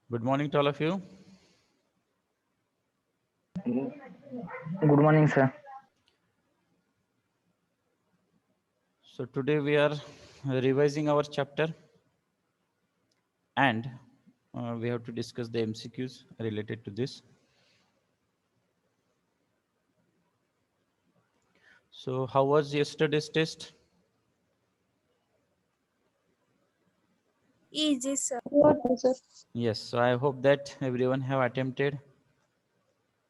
Good morning to all of you. Good morning, sir. So today we are revising our chapter and we have to discuss the MCQs related to this. So how was yesterday's test? Easy, sir. Yes, so I hope that everyone have attempted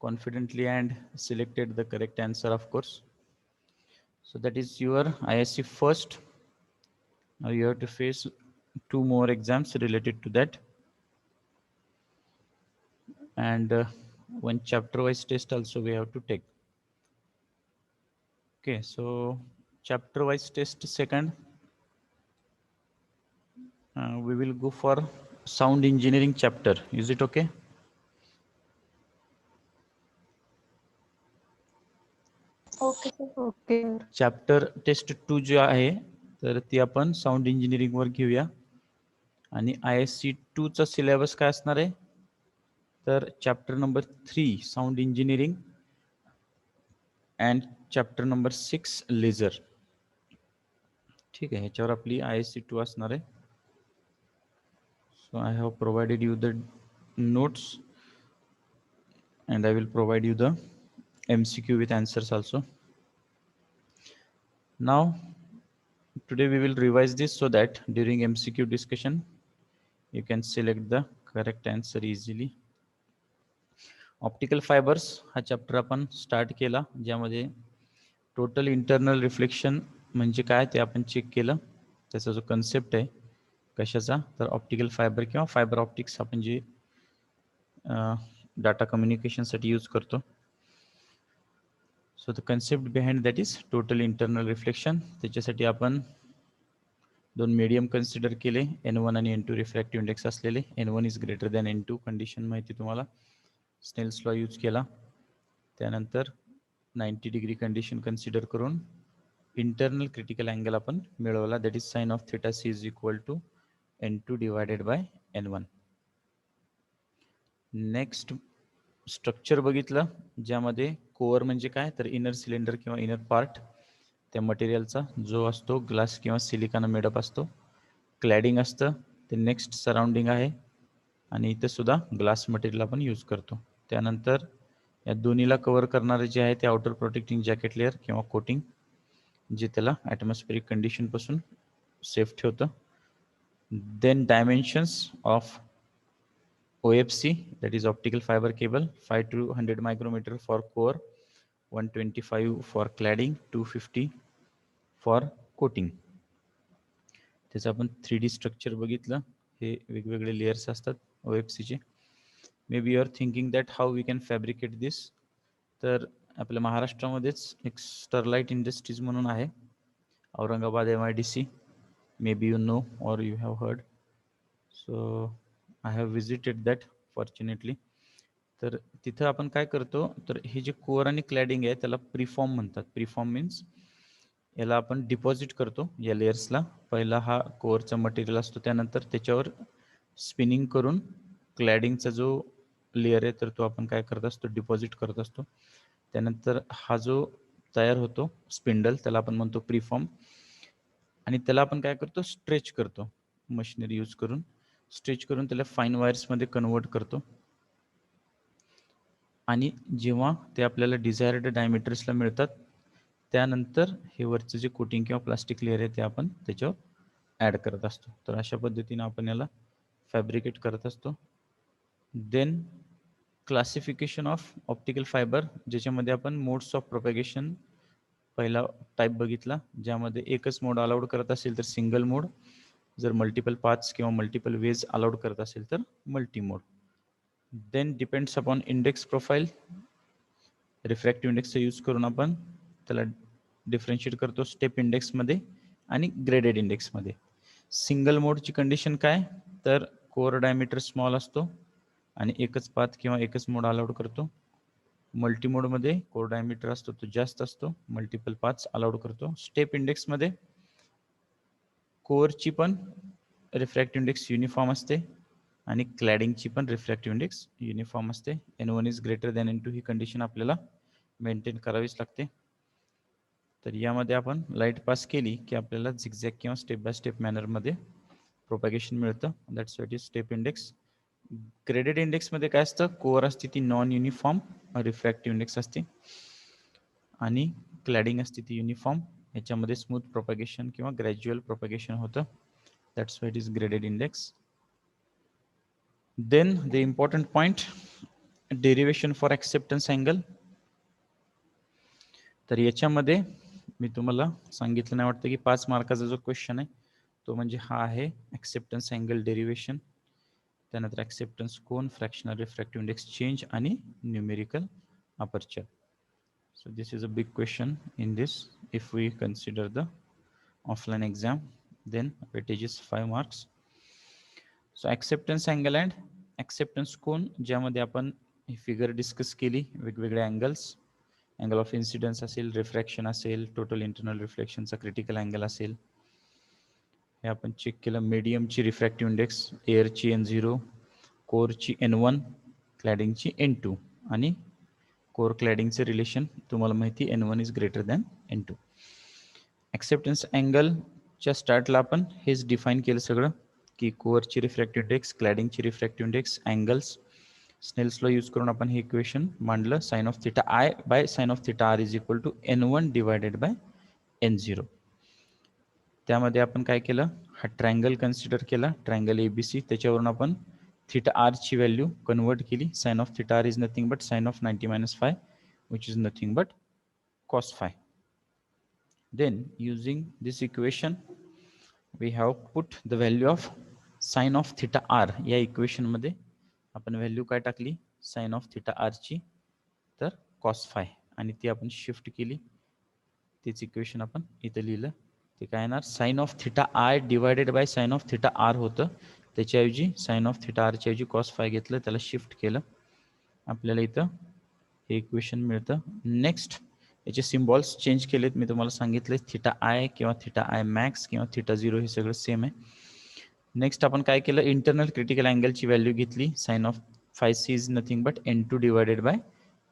confidently and selected the correct answer, of course. So that is your ISC first. Now you have to face 2 more exams related to that. And one chapter wise test also we have to take. Okay, so chapter wise test second, we will go for sound engineering chapter. Is it okay? Okay. Okay. Chapter test 2 जे आहे तर ती आपण sound engineering वर घेऊया आणि ISC 2 चा syllabus काय असणार आहे तर chapter number 3 sound engineering and chapter number 6 laser. ठीक आहे, ह्याच्यावर आपली ISC 2 असणार आहे. So I have provided you the notes and I will provide you the MCQ with answers also. Now today we will revise this so that during MCQ discussion you can select the correct answer easily. Optical fibres हा chapter आपण start केला, ज्यामध्ये total internal reflection म्हणजे काय ते आपण check केलं. त्याचा जो कन्सेप्ट आहे कशाचा तर ऑप्टिकल फायबर किंवा फायबर ऑप्टिक्स आपण जे डाटा कम्युनिकेशनसाठी यूज करतो. So the concept behind that is total internal reflection. त्याच्यासाठी आपण दोन मीडियम कन्सिडर केले, N1 आणि N2 रिफ्रॅक्टिव्ह इंडेक्स असलेले. N1 is greater than N2 condition माहिती तुम्हाला, स्नेल्स लॉ यूज केला. त्यानंतर 90 डिग्री कंडिशन कन्सिडर करून इंटरनल क्रिटिकल अँगल आपण मिळवला, that is sine of theta C is equal to N2 divided by N1. Next structure बघितलं, ज्यामध्ये कोअर म्हणजे काय तर इनर सिलेंडर किंवा इनर पार्ट त्या मटेरियलचा जो असतो ग्लास किंवा सिलिकानं मेडअप असतो. क्लॅडिंग असतं, ते नेक्स्ट सराउंडिंग आहे आणि इथं सुद्धा ग्लास मटेरियल आपण यूज करतो. त्यानंतर या दोन्हीला कव्हर करणारे जे आहे ते आउटर प्रोटेक्टिंग जॅकेट लेअर किंवा कोटिंग, जे त्याला ॲटमॉस्फेरिक कंडिशनपासून सेफ ठेवतं. Then dimensions of OFC, that is optical fiber cable, 5 to 100 micrometer for core, 125 for cladding, 250 for coating. त्याचं आपण 3D स्ट्रक्चर बघितलं. हे वेगवेगळे लेयर्स असतात OFC चे. Maybe you are thinking that how we can fabricate this. तर आपल्या महाराष्ट्रामध्येच एक स्टरलाइट इंडस्ट्रीज म्हणून आहे, Aurangabad MIDC. Maybe you know or you have heard. So I have visited that fortunately. तर तिथं आपण काय करतो तर हे जे कोअर आणि क्लॅडिंग आहे त्याला प्रीफॉर्म म्हणतात. प्रीफॉर्म मीन्स याला आपण डिपॉझिट करतो या लेयर्सला. पहिला हा कोअरचा मटेरियल असतो, त्यानंतर त्याच्यावर स्पिनिंग करून क्लॅडिंगचा जो लेयर आहे तर तो आपण काय करत असतो डिपॉझिट करत असतो. त्यानंतर हा जो तयार होतो स्पिंडल त्याला आपण म्हणतो प्रीफॉर्म, आणि त्याला आपण काय करतो स्ट्रेच करतो मशिनरी यूज करून. स्ट्रेच करून त्याला फाईन वायर्समध्ये कन्वर्ट करतो आणि जेव्हा ते आपल्याला डिझायर्ड डायमीटर्सला मिळतात त्यानंतर हे वरचं जे कोटिंग किंवा प्लास्टिक लेअर आहे ते आपण त्याच्यावर ॲड करत असतो. तर अशा पद्धतीने आपण याला फॅब्रिकेट करत असतो. Then classification of optical fibre, ज्याच्यामध्ये आपण मोड्स ऑफ प्रोपॅगेशन पहिला टाईप बघितला, ज्यामध्ये एकच मोड अलाउड करत असेल तर सिंगल मोड, जर मल्टिपल पाथ्स किंवा मल्टिपल वेज अलाउड करत असेल तर multi mode. Then depends upon index profile, refractive इंडेक्सचा यूज करून आपण त्याला डिफरन्शिएट करतो स्टेप इंडेक्समध्ये आणि ग्रेडेड इंडेक्समध्ये. सिंगल मोडची कंडिशन काय तर कोअर डायमीटर स्मॉल असतो आणि एकच पाथ किंवा एकच मोड अलाउड करतो. मल्टी मोडमध्ये कोअर डायमीटर असतो तो जास्त असतो, मल्टिपल पाथ्स अलाउड करतो. स्टेप इंडेक्समध्ये कोअरची पण रिफ्रॅक्टिव्ह इंडेक्स युनिफॉर्म असते आणि क्लॅडिंगची पण रिफ्रॅक्टिव्ह इंडेक्स युनिफॉर्म असते. N1 is greater than N2 he condition आपल्याला मेंटेन करावीच लागते. तर यामध्ये आपण लाईट पास केली की आपल्याला झिगझॅग किंवा स्टेप बाय स्टेप मॅनरमध्ये प्रोपॅगेशन मिळतं. That's what is step index. Graded इंडेक्समध्ये काय असतं, कोअर असते ती नॉन युनिफॉर्म रिफ्रॅक्टिव्ह इंडेक्स असते आणि क्लॅडिंग असते ती युनिफॉर्म. याच्यामध्ये स्मूथ प्रोपॅगेशन किंवा ग्रॅज्युअल प्रोपॅगेशन होतं. That's why it is graded index. Then the important point, derivation for acceptance angle. तर याच्यामध्ये मी तुम्हाला सांगितलं नाही वाटतं की 5 मार्काचा जो क्वेश्चन आहे तो म्हणजे हा आहे ॲक्सेप्टन्स अँगल डेरिवेशन. त्यानंतर ॲक्सेप्टन्स कोन, फ्रॅक्शनल रिफ्रॅक्टिव्ह इंडेक्स चेंज आणि numerical aperture. So this is a big question in this. If we consider the offline exam, then weightage is 5 marks. So acceptance angle and acceptance cone, ज्यामध्ये आपण ही figure discuss केली, वेगवेगळे angles, angle of incidence असेल, refraction असेल, total internal रिफ्लेक्शनचा critical angle असेल, हे आपण check केलं. मीडियमची refractive index, एअरची N0, कोरची N1, क्लॅडिंगची N2 आणि कोर क्लॅडिंगचे रिलेशन तुम्हाला माहिती N1 is greater than N2. Acceptance अँगलच्या स्टार्टला आपण हेच डिफाईन केलं सगळं की कोअरची रिफ्रॅक्टिव्ह इंडेक्स, क्लॅडिंगची refractive index, angles. Snell's law use करून आपण हे इक्वेशन मांडलं. Sine of theta I by sine of theta R is equal to N1 divided by N0. त्यामध्ये आपण काय केलं, हा ट्रायंगल कन्सिडर केला, ट्रायंगल ABC. त्याच्यावरून आपण थिटा आर ची व्हॅल्यू कन्वर्ट केली. Sine of theta R is nothing but sine of 90 minus phi, which is nothing but cos phi. Then using this equation we have put the value of sin of theta r. या equation मध्ये आपण value काय टाकली, sign of theta R ची, तर cos phi, आणि ती आपण शिफ्ट केली. तीच इक्वेशन आपण इथे लिहिलं. ते काय येणार, sine of theta I divided by sine of theta R होतं. त्याच्याऐवजी साइन ऑफ थिटा आरच्या ऐवजी cos phi घेतलं, त्याला शिफ्ट केलं. आपल्याला इथं हे इक्वेशन मिळतं. नेक्स्ट याचे सिम्बॉल्स चेंज केलेत. मी तुम्हाला सांगितले थिटा आय किंवा थिटा आय मॅक्स किंवा थिटा 0 हे सगळं सेम आहे. नेक्स्ट आपण काय केलं, इंटरनल क्रिटिकल अँगलची व्हॅल्यू घेतली. Sine of phi c is nothing but N2 divided by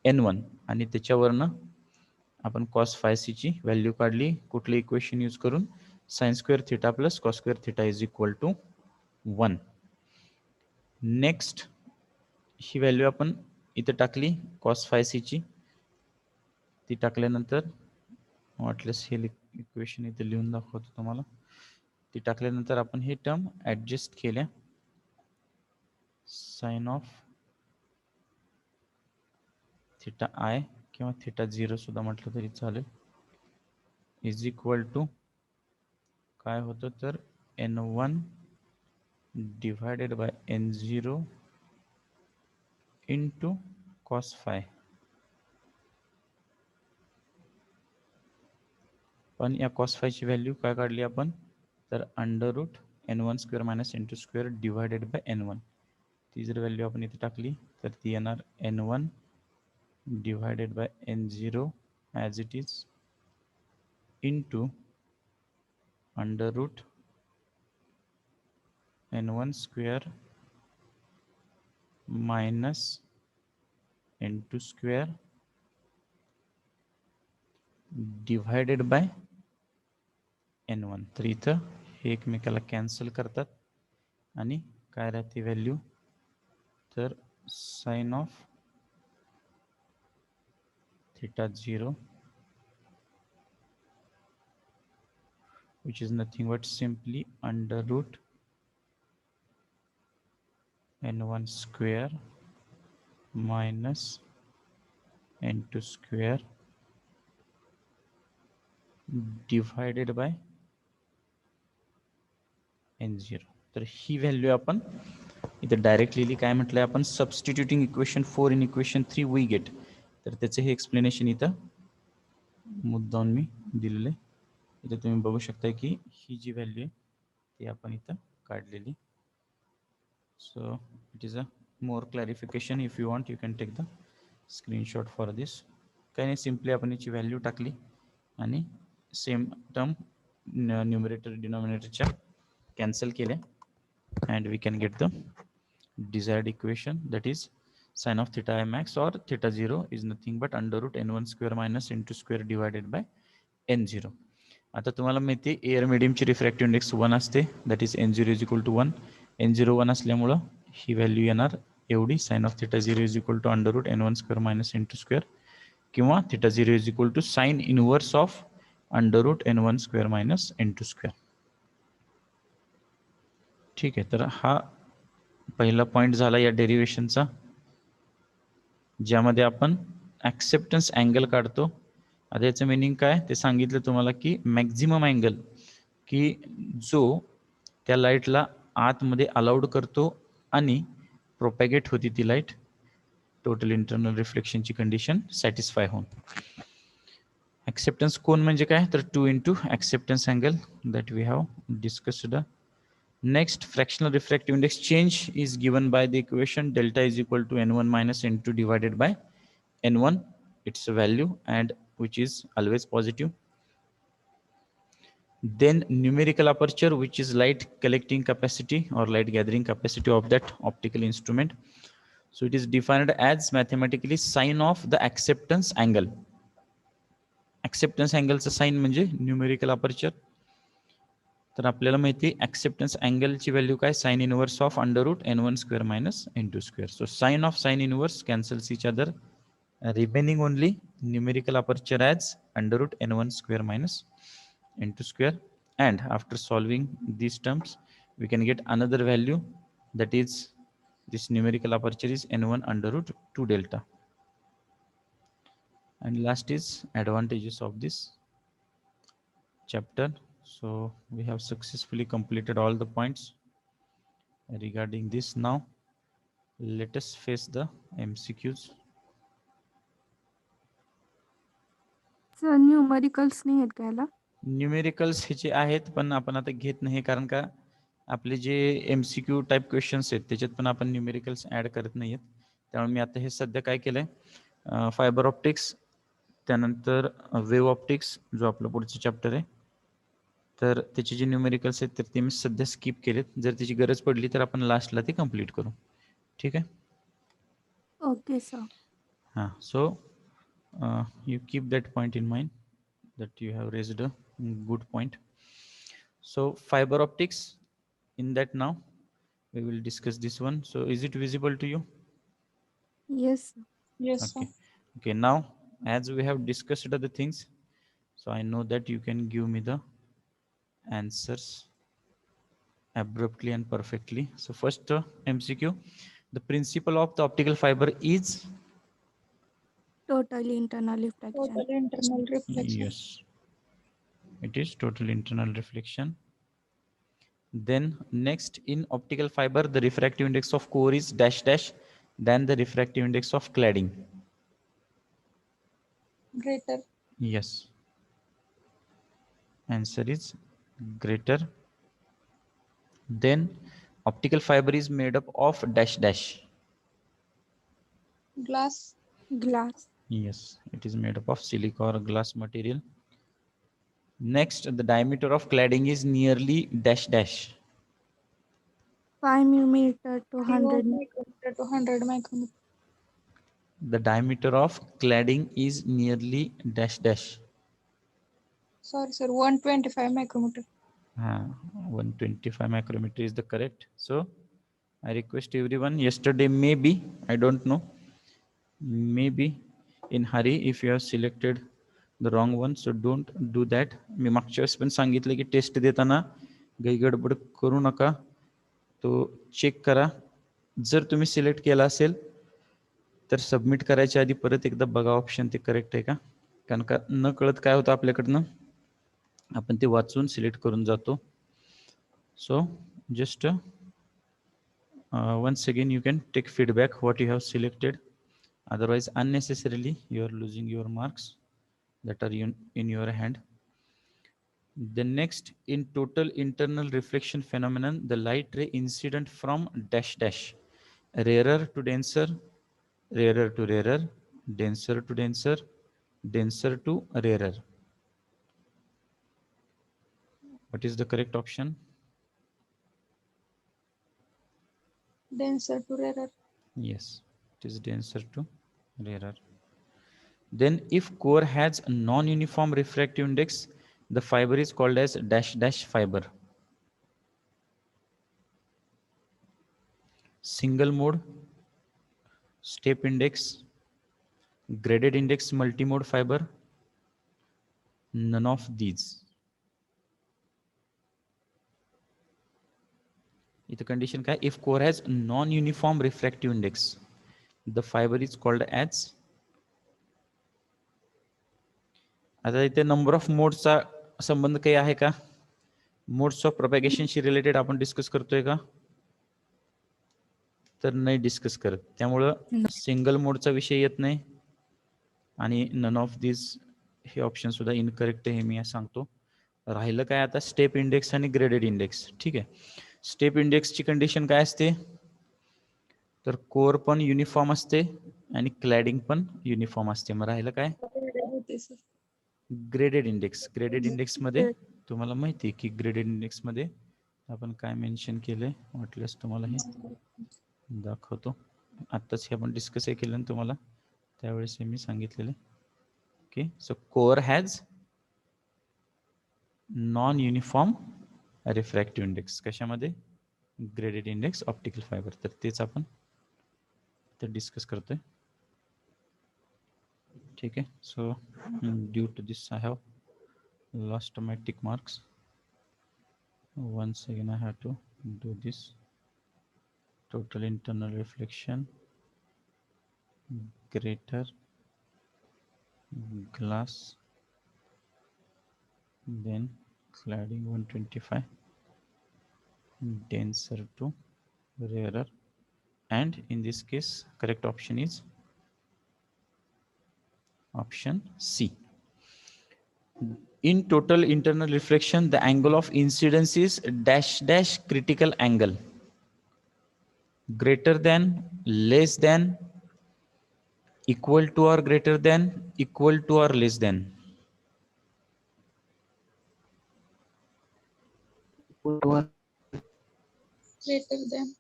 N1, आणि त्याच्यावरनं आपण कॉस फाय सीची व्हॅल्यू काढली. कुठलं इक्वेशन यूज करून, sine square theta plus cos square theta is equal to 1. Next ही व्हॅल्यू आपण इथं टाकली कॉस फाय सीची. ती टाकल्यानंतर वाटल्यास हे इक्वेशन इथे लिहून दाखवतो तुम्हाला. ती टाकल्यानंतर आपण हे टर्म ॲडजस्ट केल्या. साइन ऑफ थिटा आय किंवा थिटा 0 सुद्धा म्हटलं तरी चालेल, इज इक्वल टू काय होतं तर N1 divided by N0 into cos phi. पण या कॉस फायची व्हॅल्यू काय काढली आपण, तर under root N1 square minus N2 square divided by N1. ती जर व्हॅल्यू आपण इथे टाकली तर ती येणार N1 divided by N0 as it is into under root N1 square minus N2 square divided by N1. तर इथं हे एकमेकाला कॅन्सल करतात आणि काय राहते व्हॅल्यू, तर sine of theta 0 which is nothing but simply under root N1 square minus N2 square divided by N0. तर ही value आपण इथे डायरेक्ट लिहिली. काय म्हटलंय आपण, substituting equation 4 in equation 3 we get. तर त्याचं हे एक्सप्लेनेशन इथं मुद्दाऊन मी दिलेलं आहे. इथे तुम्ही बघू शकता की ही जी व्हॅल्यू आहे ती आपण इथं काढलेली. So it is a more clarification. If you want you can take the screenshot for this. काही नाही, सिम्पली आपण याची व्हॅल्यू टाकली आणि सेम टर्म न्यूमरेटर डिनॉमिनेटरच्या कॅन्सल केल्या and we can get the desired equation, that is sin of theta I max or theta 0 is nothing but under root n1 square minus n2 square divided by n0. आता तुम्हाला माहिती आहे air मिडियमची refractive index 1 असते, that is n0 is equal to 1. n0 1 असल्यामुळं ही value येणार एवढी, sine of theta 0 is equal to under root n1 square minus n2 square, किंवा theta 0 is equal to sine inverse of under root n1 square minus n2 square. ठीक आहे, तर हा पहिला पॉईंट झाला या डेरिव्हेशनचा, ज्यामध्ये आपण ॲक्सेप्टन्स अँगल काढतो. आता याचं मिनिंग काय ते सांगितलं तुम्हाला, की मॅक्झिमम अँगल की जो त्या लाईटला आतमध्ये अलाउड करतो आणि प्रोपॅगेट होती ती लाईट टोटल इंटरनल रिफ्लेक्शनची कंडिशन सॅटिस्फाय होऊन. ॲक्सेप्टन्स कोन म्हणजे काय, तर 2 into acceptance angle that we have discussed. Next, fractional refractive index change is given by the equation delta is equal to n1 minus n2 divided by n1, its value, and which is always positive. Then numerical aperture, which is light collecting capacity or light gathering capacity of that optical instrument. So it is defined as mathematically sign of the acceptance angle. Acceptance angle चा sign म्हणजे numerical aperture. तर आपल्याला माहिती आहे acceptance अँगलची value काय, sine inverse of under root n1 square minus n2 square. So sine of sine inverse cancels each other, remaining only numerical aperture as under root n1 square minus n2 square. And after solving these terms we can get another value, that is this numerical aperture is n1 under root 2 delta. And last is advantages of this chapter. So we have successfully completed all the points regarding this. Now let us face the MCQs. Sir numericals नाही आहेत घ्यायला? Numericals ह्याचे आहेत, पण आपण आता घेत नाही, कारण का आपले जे MCQ टाईप क्वेश्चन्स आहेत त्याच्यात पण आपण न्यूमेरिकल्स ॲड करत नाही आहेत. त्यामुळे मी आता हे सध्या काय केलं आहे, फायबर ऑप्टिक्स, त्यानंतर वेव्ह ऑप्टिक्स जो आपलं पुढचं चॅप्टर आहे, तर त्याचे जे न्यूमेरिकल्स आहेत तर ते मी सध्या स्किप केलेत. जर त्याची गरज पडली तर आपण लास्टला ते कंप्लीट करू. ठीक आहे. Okay sir. हां, सो you keep that point in mind, that you have raised a good point. So fiber optics, in that now we will discuss this one. So is it visible to you? Yes. Yes, Okay. sir. Okay, now as we have discussed other things, so I know that you can give me the answers abruptly and perfectly. So first MCQ, the principle of the optical fiber is? Total internal refraction. Total internal reflection. Yes, it is total internal reflection. Then next, in optical fiber the refractive index of core is dash dash than the refractive index of cladding. Greater. Yes, answer is greater. Then optical fiber is made up of dash dash. Glass. Glass. Yes, it is made up of silica or glass material. Next, the diameter of cladding is nearly dash dash. 5 millimeter to 100. Micrometer to 100 micrometer. The diameter of cladding is nearly dash dash. Sorry, sir. 125 micrometer. 125 micrometer is the correct. So I request everyone, yesterday maybe, I don't know, maybe in hurry if you have selected the wrong one, so don't do that. मी मागच्या वेळेस पण सांगितलं की test देताना काही गडबड करू नका, तो चेक करा. जर तुम्ही सिलेक्ट केला असेल तर सबमिट करायच्या आधी परत एकदा बघा ऑप्शन ते करेक्ट आहे का, कारण का न कळत काय होतं आपल्याकडनं, आपण ते वाचून सिलेक्ट करून जातो. So just once again you can take feedback what you have selected, otherwise unnecessarily you are losing your marks that are in your hand. The next, in total internal reflection phenomenon the light ray incident from dash dash, rarer to denser, rarer to rarer, denser to denser, denser to rarer. What is the correct option? denser to rarer. Yes, it is denser to rarer. Then if core has a non-uniform refractive index, the fiber is called as dash dash fiber. Single mode, step index, graded index multimode fiber, none of these. इथं condition काय, if core has non-uniform refractive index, the fiber is called as. आता इथे number of मोड्सचा संबंध काही आहे का? Modes of प्रोपॅगेशनशी related आपण discuss करतोय का? तर नाही डिस्कस करत, त्यामुळं सिंगल मोडचा विषय येत नाही आणि नन ऑफ दिस हे ऑप्शन सुद्धा इनकरेक्ट आहे, हे मी सांगतो. राहिलं काय आता, स्टेप इंडेक्स आणि ग्रेडेड इंडेक्स. ठीक आहे, स्टेप इंडेक्सची कंडिशन काय असते, तर कोर पण युनिफॉर्म असते आणि क्लॅडिंग पण युनिफॉर्म असते. मग राहिलं काय, होते sir. Graded index. Graded index मध्ये तुम्हाला माहिती आहे की ग्रेडेड इंडेक्स मध्ये आपण काय मेन्शन केलंय, वाटल्यास तुम्हाला हे दाखवतो. आत्ताच हे आपण डिस्कस केलं ना तुम्हाला, त्यावेळेस हे मी सांगितलेलं. Okay, so core has non uniform refractive index. कशामध्ये, ग्रेडेड इंडेक्स ऑप्टिकल फायबर. तर तेच आपण ते डिस्कस करतोय. ठीक आहे, so due to this I have lost my tick marks. once again I have to do this. Total internal reflection greater glass, then cladding 125, denser to rarer, and in this case correct option is option C. In total internal reflection, the angle of incidence is dash dash critical angle, greater than, less than, equal to or greater than, equal to or less than. Greater than.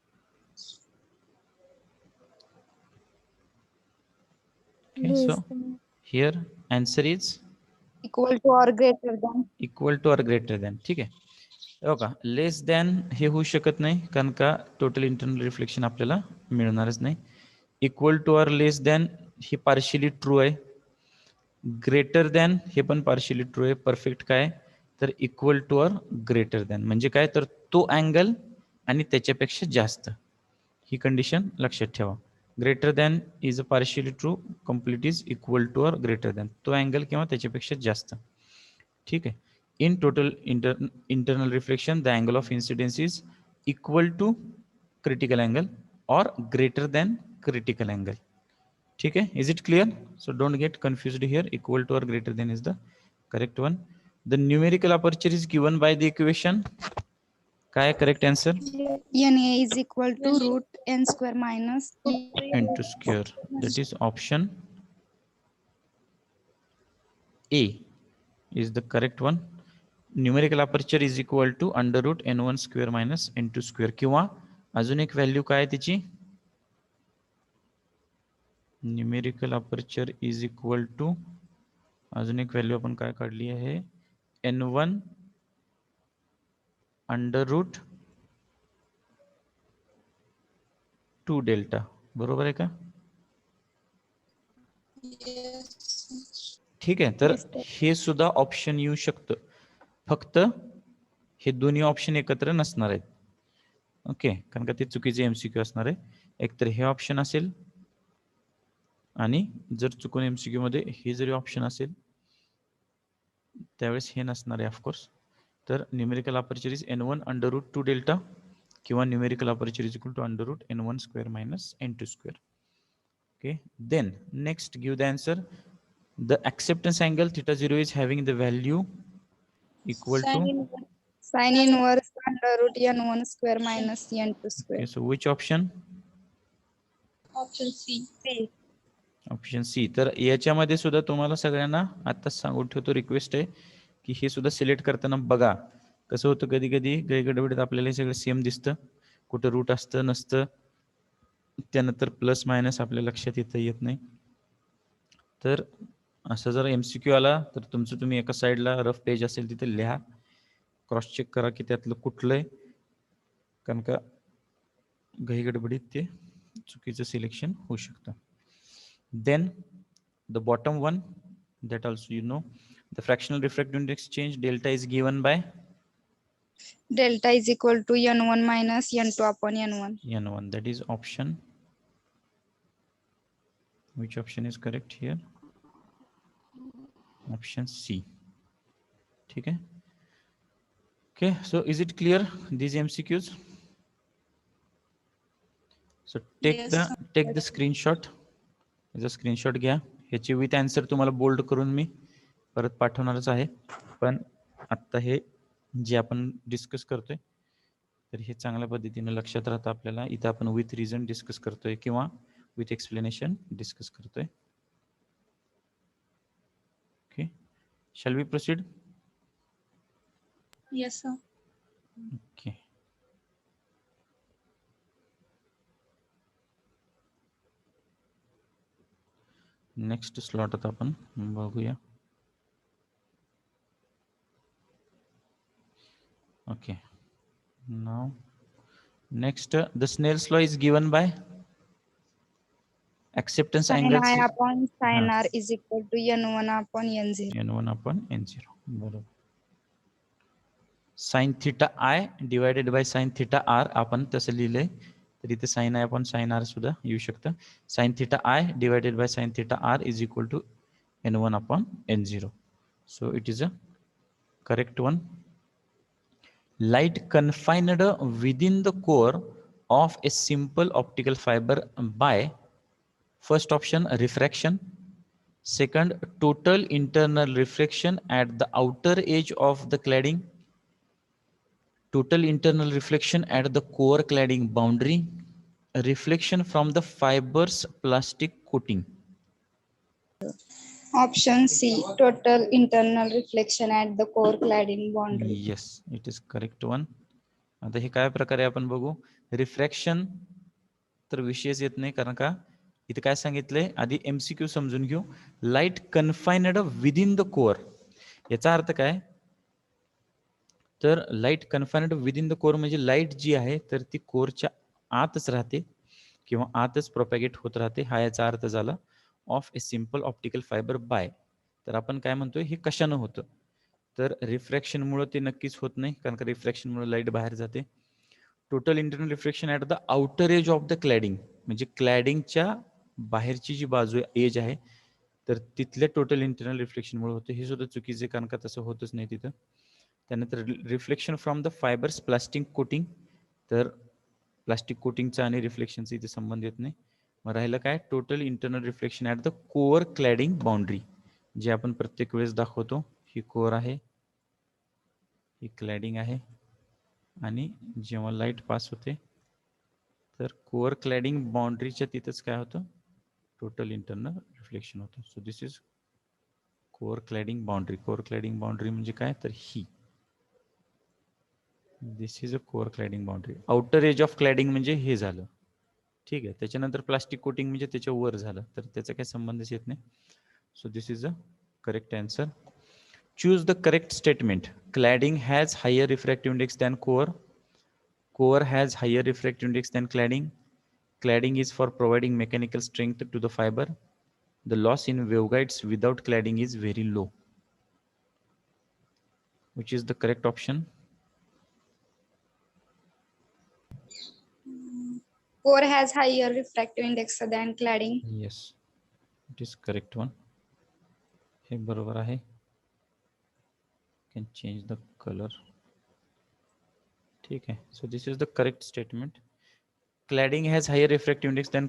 Okay, so here answer is Equal to or greater than. Equal to or greater than. ठीक आहे, हो का, less than हे होऊ शकत नाही, कारण का total internal reflection आपल्याला मिळणारच नाही. Equal to or less than हे पार्शियली ट्रू आहे. ग्रेटर दॅन हे पण पार्शियली ट्रू आहे. परफेक्ट काय, तर equal to or greater than म्हणजे काय, तर तो अँगल आणि त्याच्यापेक्षा जास्त. ही कंडिशन लक्षात ठेवा. Greater than is a partially true, complete is equal to or greater than, तो अँगल किंवा त्याच्यापेक्षा जास्त. ठीक आहे, in total internal reflection the angle of incidence is equal to critical angle or greater than critical angle. ठीक आहे, is it clear? So don't get confused here. Equal to or greater than is the correct one. The numerical aperture is given by the equation. काय correct answer? NA is equal to root n square minus n2 square. That is option A is the correct one. Numerical aperture is equal to under root n1 square minus n2 square. किंवा अजून एक value काय त्याची, numerical aperture is equal to, अजून एक value आपण काय काढली आहे, n1 अंडर रूट 2 डेल्टा. बरोबर आहे का? ठीक आहे, तर हे सुद्धा ऑप्शन येऊ शकतं, फक्त हे दोन्ही ऑप्शन एकत्र नसणार आहेत. ओके, कारण का ते चुकीचे एमसीक्यू असणार आहे. एकतर हे ऑप्शन असेल आणि जर चुकून एमसीक्यू मध्ये हे जरी ऑप्शन असेल त्यावेळेस हे नसणार आहे ऑफकोर्स. तर numerical aperture is n1 under root 2 delta किंवा numerical aperture is equal to under root n1 square minus n2 square. Okay, then next give the answer. The acceptance angle theta 0 is having the value equal to. sin inverse under root n1 square minus n2 square. Okay, so which option? Option C. Option C. तर याच्यामध्ये सुद्धा तुम्हाला सगळ्यांना आता सांगून ठेवतो, request आहे की हे सुद्धा सिलेक्ट करताना बघा. कसं होतं, कधी कधी गडबडीत आपल्याला हे सगळं सेम दिसतं, कुठं रूट असतं नसतं, त्यानंतर प्लस मायनस आपल्या लक्षात येत नाही. तर असं जर MCQ आला तर तुमचं तुम्ही एका साईडला रफ पेज असेल तिथे लिहा, क्रॉस चेक करा की त्यातलं कुठलं आहे, कारण का घाई गडबडीत ते चुकीचं सिलेक्शन होऊ शकतं. Then the bottom one, that also you know, the fractional refractive index change delta is given by Delta is equal to N1 minus N2 upon N1. N1. That is option. Which option is correct here? Option C. Okay. Okay, so is it clear these MCQs? So take Yes, the screenshot. याचा screenshot घ्या. ह्याची with answer तुम्हाला bold करून मी परत पाठवणारच आहे, पण आत्ता हे जे आपण डिस्कस करतोय तर हे चांगल्या पद्धतीने लक्षात राहतं आपल्याला. इथं आपण विथ रिझन डिस्कस करतोय किंवा विथ एक्सप्लेनेशन डिस्कस करतोय. Okay, shall we proceed? yes, sir. Okay, next slot आता आपण बघूया. Okay, now next the Snell's law is given by acceptance Sin angles I upon sin हाँ. R is equal to N1 upon N0. N1 upon N0. बरोबर. Sine theta I divided by sine theta r आपण तसं लिहिलंय, तर इथे sine I upon sine r सुद्धा येऊ शकतं. Sine theta I divided by sine theta r is equal to N1 upon N0. So it is a correct one. Light confined within the core of a simple optical fiber by first option refraction, second total internal reflection at the outer edge of the cladding, total internal reflection at the core cladding boundary, reflection from the fiber's plastic coating. Option C, total internal reflection at the core cladding boundary. Yes, it is correct one. आता हे काय प्रकारे आपण बघू. Refraction तर विषयच येत नाही, कारण का इथे काय सांगितलंय आधी MCQ समजून घेऊ. लाईट कन्फाइनड विदिन द कोअर, याचा अर्थ काय, तर लाईट कन्फाइनड विदिन द कोअर म्हणजे लाईट जी आहे तर ती कोअरच्या आतच राहते किंवा आतच प्रोपॅगेट होत राहते, हा याचा अर्थ झाला of a simple optical fibre by. तर आपण काय म्हणतोय, हे कशानं होतं, तर रिफ्रॅक्शनमुळे ते नक्कीच होत नाही, कारण का रिफ्रॅक्शनमुळे लाईट बाहेर जाते. Total internal reflection at the outer edge of the cladding, म्हणजे क्लॅडिंगच्या बाहेरची जी बाजू एज आहे तर तिथल्या टोटल इंटरनल रिफ्लेक्शनमुळे होते, हे सुद्धा चुकीचे, कारण का तसं होतच नाही तिथं. त्यानंतर reflection from the fibres plastic coating, तर प्लास्टिक कोटिंगचा आणि रिफ्लेक्शनचा इथे संबंध येत नाही. मग राहिलं काय, total internal reflection at the core cladding boundary, जे आपण प्रत्येक वेळेस दाखवतो. ही कोअर आहे, ही क्लॅडिंग आहे, आणि जेव्हा लाईट पास होते तर कोअर क्लॅडिंग बाउंड्रीच्या तिथंच काय होतं, टोटल इंटरनल रिफ्लेक्शन होतं. So this is core cladding boundary. Core cladding boundary म्हणजे काय, तर ही, this is a core cladding boundary. Outer edge of cladding म्हणजे हे झालं, ठीक आहे. त्याच्यानंतर प्लास्टिक कोटिंग म्हणजे त्याच्या वर झालं, तर त्याचा काही संबंधच येत नाही. So this is a correct answer. Choose the correct statement. Cladding has higher refractive index than core. Core has higher refractive index than cladding. Cladding is for providing mechanical strength to the fiber. The loss in waveguides without cladding is very low. Which is the correct option? Core has higher refractive index than cladding. Yes, it is correct one. हे बरोबर आहे. Can change the color. ठीक आहे. So this is the correct statement. Cladding has higher refractive index than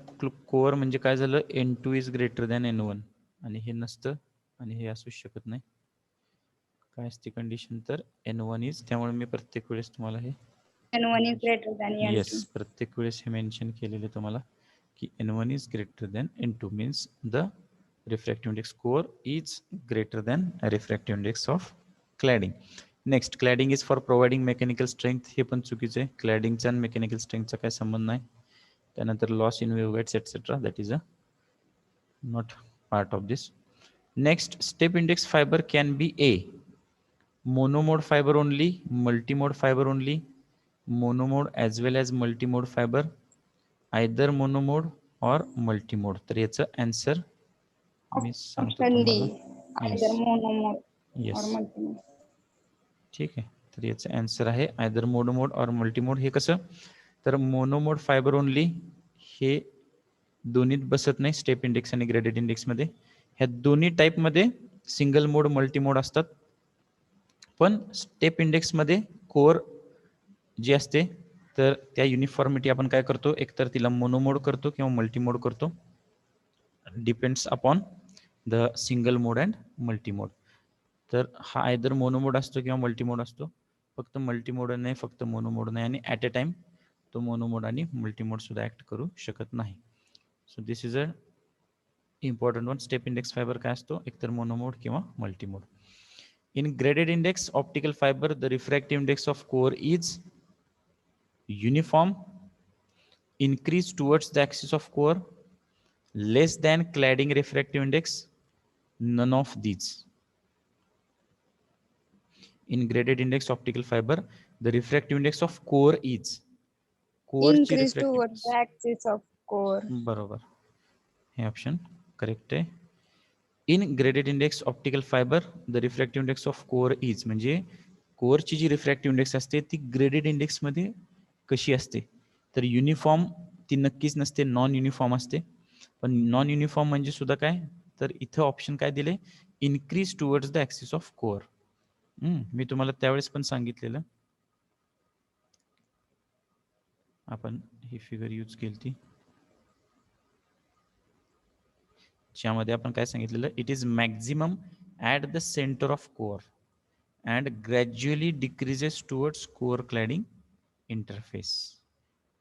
core म्हणजे काय झालं, N2 is greater than N1, आणि हे नसतं आणि हे असू शकत नाही. काय असते कंडिशन, तर N1 इज, त्यामुळे मी प्रत्येक वेळेस तुम्हाला हे N1 is greater than N2. Yes प्रत्येक वेळेस हे मेन्शन केलेले तुम्हाला की N1 is greater than N2 means the refractive index core is greater than refractive index of cladding. Next, cladding is for providing mechanical strength, हे पण चुकीचं आहे. क्लॅडिंगचा आणि मेकॅनिकल स्ट्रेंथचा काय संबंध नाही, त्यानंतर loss in waveguides etcetera, that is a not part of this. Next, step index fiber can be a monomode fiber only, multimode fiber only, monomode as well as multimode fiber, either monomode or multimode. तर याचं answer मी सांगतो Option D. तुम्हाला. Either monomode or yes, multimode. ठीक आहे. तर याचं answer आहे either मोनोमोड और मल्टीमोड. हे कसं, तर मोनोमोड फायबर ओनली हे दोन्हीत बसत नाही स्टेप इंडेक्स आणि ग्रेडेड इंडेक्स मध्ये. ह्या दोन्ही टाईप मध्ये सिंगल मोड मल्टीमोड असतात, पण स्टेप इंडेक्स मध्ये कोर जी असते तर त्या युनिफॉर्मिटी आपण काय करतो, एकतर तिला मोनोमोड करतो किंवा मल्टीमोड करतो, depends upon the single mode and multimode. तर हा आयदर मोनोमोड असतो किंवा मल्टीमोड असतो. फक्त मल्टीमोड नाही, फक्त मोनोमोड नाही, आणि ॲट अ टाइम तो मोनोमोड आणि मल्टीमोड सुद्धा ऍक्ट करू शकत नाही. So this is a important one. Step index fibre काय असतो, एकतर मोनोमोड किंवा multimode. In graded index optical fibre the refractive index of core is uniform, increase towards the axis of core, less than cladding refractive index, none of these. In graded index optical fiber the refractive index of core is core ची Increase refractive towards the axis of core. बरोबर, हे option correct आहे. In graded index optical fibre the refractive index of core is, म्हणजे कोरची जी refractive index असते ती graded index मध्ये कशी असते, तर युनिफॉर्म ती नक्कीच नसते, नॉन युनिफॉर्म असते. पण नॉन युनिफॉर्म म्हणजे सुद्धा काय, तर इथं ऑप्शन काय दिले, increase towards the axis of core. मी तुम्हाला त्यावेळेस पण सांगितलेलं, आपण ही फिगर यूज केली ती, ज्यामध्ये आपण काय सांगितलेलं, it is maximum at the centre of core and gradually decreases towards core cladding interface.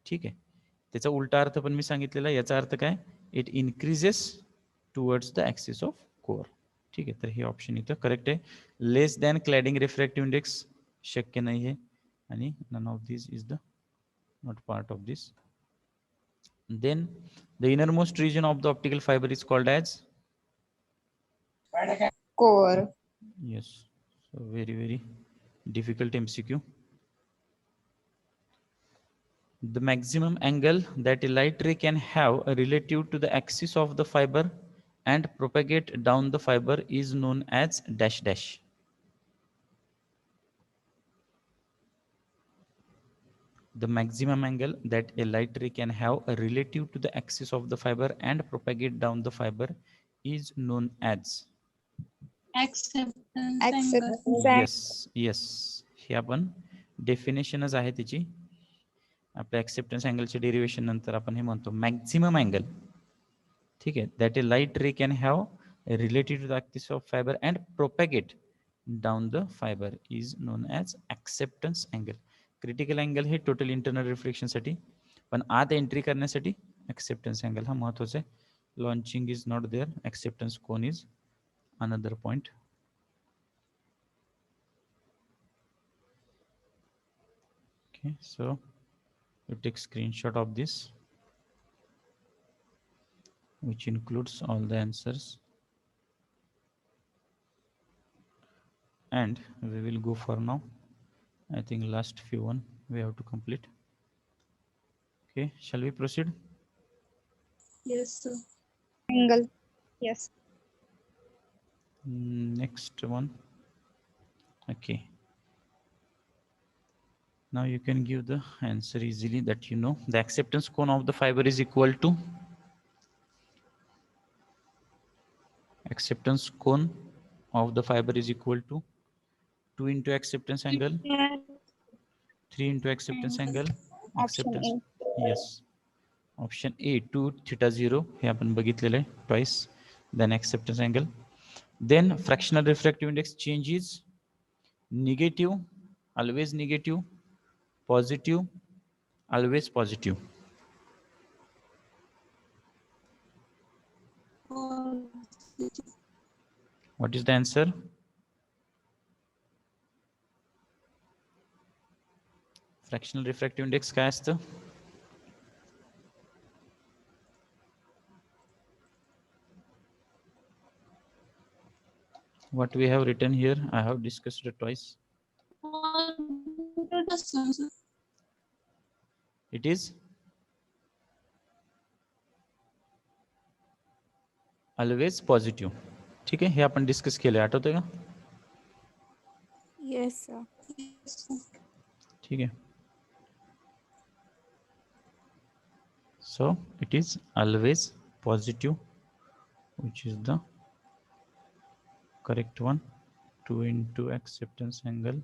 ठीक आहे, त्याचा उलटा अर्थ पण मी सांगितलेला. याचा अर्थ काय, it increases towards the axis of core. ठीक आहे, तर हे ऑप्शन इथं करेक्ट आहे. Less than cladding refractive index शक्य नाही आहे, आणि none of this is the not part of this. Then the innermost region of the optical fiber is called as, Core. yes, so very difficult MCQ. The maximum angle that a light ray can have relative to the axis of the fiber and propagate down the fiber is known as dash dash. The maximum angle that a light ray can have relative to the axis of the fiber and propagate down the fiber is known as, Acceptance Acceptance angle. angle. yes, हे आपण डेफिनेशनच आहे त्याची. आपल्या acceptance अँगलच्या derivation नंतर आपण हे म्हणतो maximum angle. ठीक आहे, that a light ray can have related to the axis of fibre and propagate down the fibre is known as acceptance angle. Critical angle हे टोटल इंटरनल रिफ्लेक्शनसाठी, पण आत एंट्री करण्यासाठी ऍक्सेप्टन्स अँगल हा महत्वाचा आहे. Launching is not there, acceptance cone is another point. Okay, so you take screenshot of this, which includes all the answers, and we will go for now. I think last few one we have to complete. Okay, shall we proceed? Yes, sir. Angle. Yes. Next one. Okay, now you can give the answer easily, that you know the acceptance cone of the fiber is equal to, acceptance cone of the fiber is equal to 2 into acceptance angle, 3 into acceptance angle, Option acceptance, A. yes, option A 2 theta 0 हे आपण बघितलेलं आहे twice, then acceptance angle. Then fractional refractive index change is negative, always negative, positive, always positive. Positive. What is the answer? Fractional refractive index काय असतं? What we have written here, I have discussed it twice. It is always positive. ठीक आहे, हे आपण discuss केलं, आठवतंय का? Yes, sir. ठीक आहे. So it is always positive, which is the correct one. 2 into acceptance angle,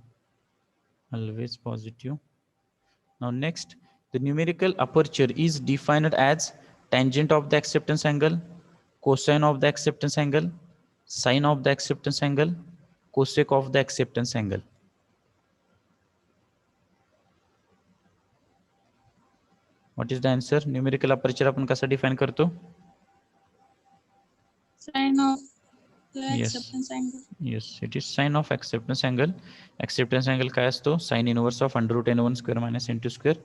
always positive. Now next, the numerical aperture is defined as tangent of the acceptance angle, cosine of the acceptance angle, sine of the acceptance angle, cosec of the acceptance angle. What is the answer? Numerical aperture आपण कसा define करतो? Sine of the Yes. acceptance angle. Yes, it is sine of acceptance angle. Acceptance angle काय असतो? Sin inverse of under root n1 square minus n2 square.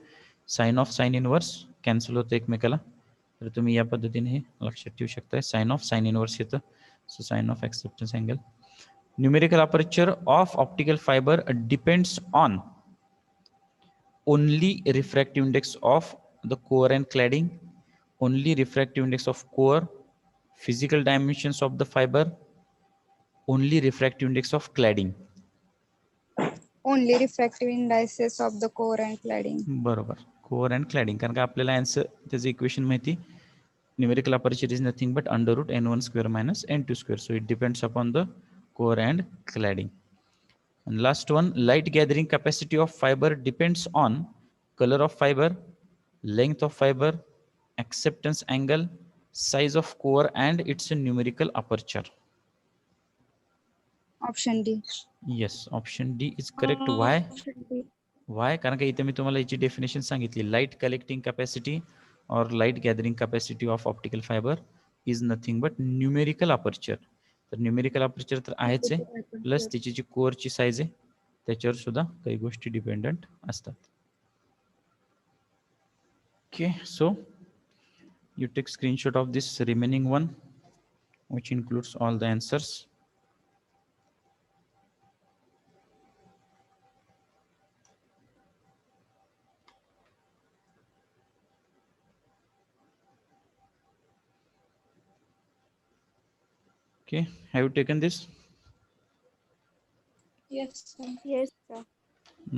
Sin of sin inverse cancel होतं एकमेकाला. तर तुम्ही या पद्धतीने हे लक्षात ठेवू शकताय. Sin of sin inverse येतं. So sin of acceptance angle. Numerical aperture of optical fiber depends on only refractive index of the core and cladding, only refractive index of core, physical dimensions of the fiber, only refractive index of cladding. Only refractive indices of the core and cladding. बरोबर, core and cladding. कारण का आपल्याला answer त्याचं equation माहिती, numerical aperture is nothing but under root n1 square minus n2 square. So it depends upon the core and cladding. And last one, light gathering capacity of fiber depends on color of fiber, length of fiber, acceptance angle, size of core, and its numerical aperture. Option D. Yes, option D is correct. Why? Why? कारण का इथे मी तुम्हाला याची definition सांगितली. Light collecting capacity और light gathering capacity of optical fibre is nothing but numerical aperture. तर numerical aperture तर आहेच आहे, प्लस त्याची जी कोअरची साईज आहे त्याच्यावर सुद्धा काही गोष्टी डिपेंडंट असतात. Okay, so you take screenshot of this remaining one, which includes all the answers. Okay, have you taken this? Yes, sir. Yes, sir.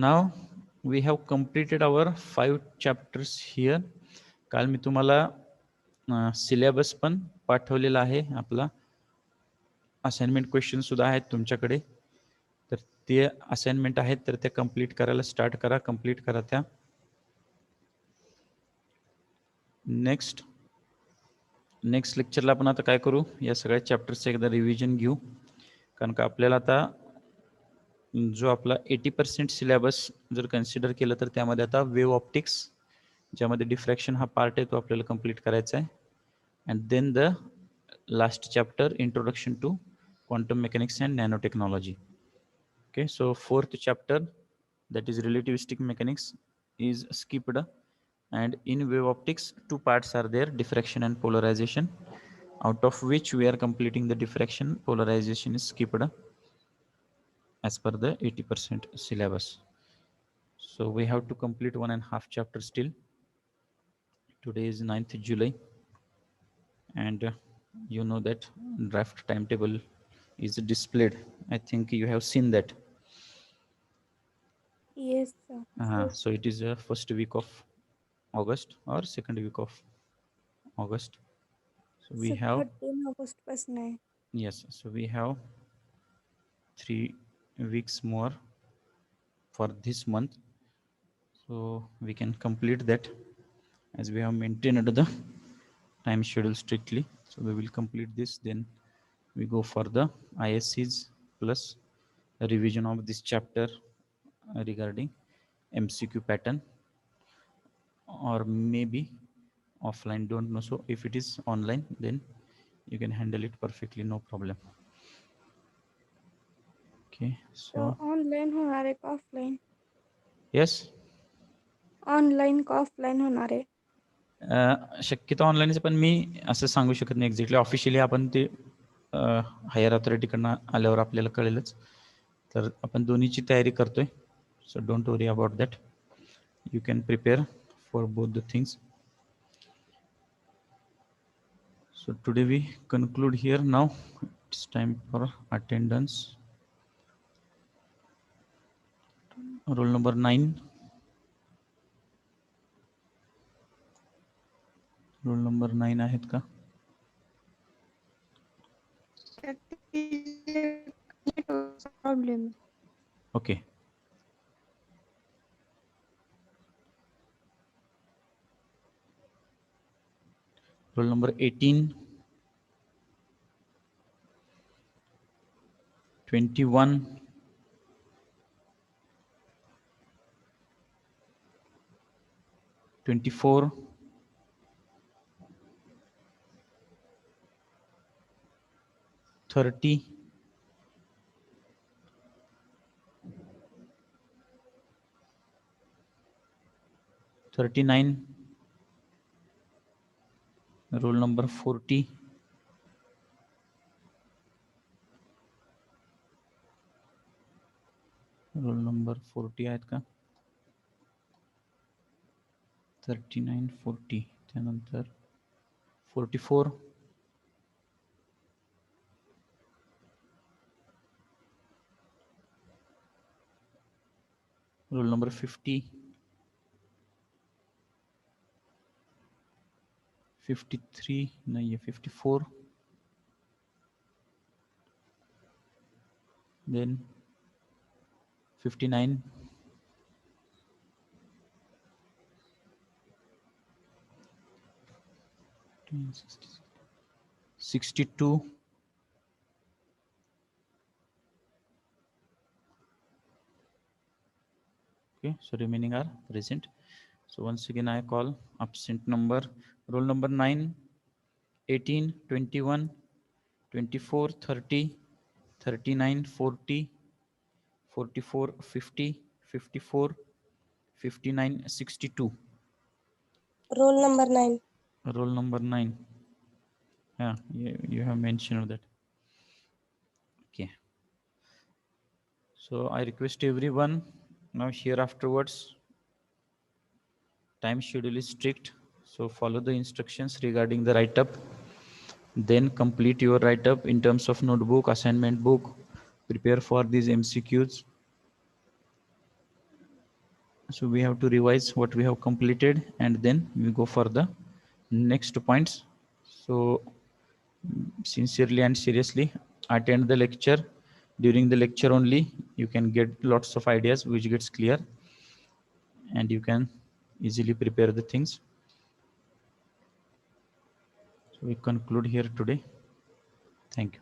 Now we have completed our 5 chapters here. काल मी तुम्हाला syllabus पण पाठवलेला आहे. आपला assignment question सुद्धा आहेत तुमच्याकडे. तर ते असाइनमेंट आहेत तर ते कंप्लीट करायला स्टार्ट करा, कंप्लीट करा त्या. नेक्स्ट लेक्चरला आपण आता काय करू, या सगळ्या चॅप्टरचं एकदा रिव्हिजन घेऊ. कारण का आपल्याला आता जो आपला 80% सिलेबस जर कन्सिडर केलं तर त्यामध्ये आता वेव्ह ऑप्टिक्स, ज्यामध्ये डिफ्रॅक्शन हा पार्ट आहे, तो आपल्याला कंप्लीट करायचा आहे. And then the last chapter introduction to quantum mechanics and nanotechnology. Okay, so 4th chapter, that is relativistic mechanics, is skipped. And in wave optics 2 parts are there, diffraction and polarization, out of which we are completing the diffraction. Polarization is skipped as per the 80% syllabus. So we have to complete 1.5 chapters still. Today is 9th July, and you know that draft timetable is displayed. I think you have seen that. Yes, sir. So it is first week of August or second week of August. So we have 13 August पासून आहे. yes, so we have 3 weeks more for this month, so we can complete that as we have maintained the time schedule strictly. So we will complete this, then we go for the ISCs plus a revision of this chapter regarding MCQ pattern, or maybe offline, don't know. So if it is online, then you can handle it perfectly, no problem. Okay, so online होणार आहे का offline? yes, online का offline होणार आहे? शक्यतो online, पण मी असं सांगू शकत नाही एक्झॅक्टली. ऑफिशियली आपण ते हायर अथॉरिटीकडनं आल्यावर आपल्याला कळेलच. तर आपण दोन्हीची तयारी करतोय. So don't worry about that. You can prepare for both the things. So today we conclude here. Now it's time for attendance. Roll number 9. Roll number 9 आहेत का? Problem. Okay. Roll number 18. 21. 24. 30. 39. Roll number 40. Roll number 40 आहेत का? 39, 40. त्यानंतर 44. Roll number 50. 53 नहीं है, 54. Then 59. 62. Okay, so remaining are present. So once again I call absent number. Roll number 9, 18, 21, 24, 30, 39, 40, 44, 50, 54, 59, 62. Roll number 9. Roll number 9. Yeah, you have mentioned that. Okay. So I request everyone now here afterwards. Time schedule is strict. So follow the instructions regarding the write-up. Then complete your write-up in terms of notebook, assignment book. Prepare for these MCQs. So we have to revise what we have completed and then we go for the next points. So sincerely and seriously attend the lecture. During the lecture only you can get lots of ideas which gets clear and you can easily prepare the things. So we conclude here today. Thank you.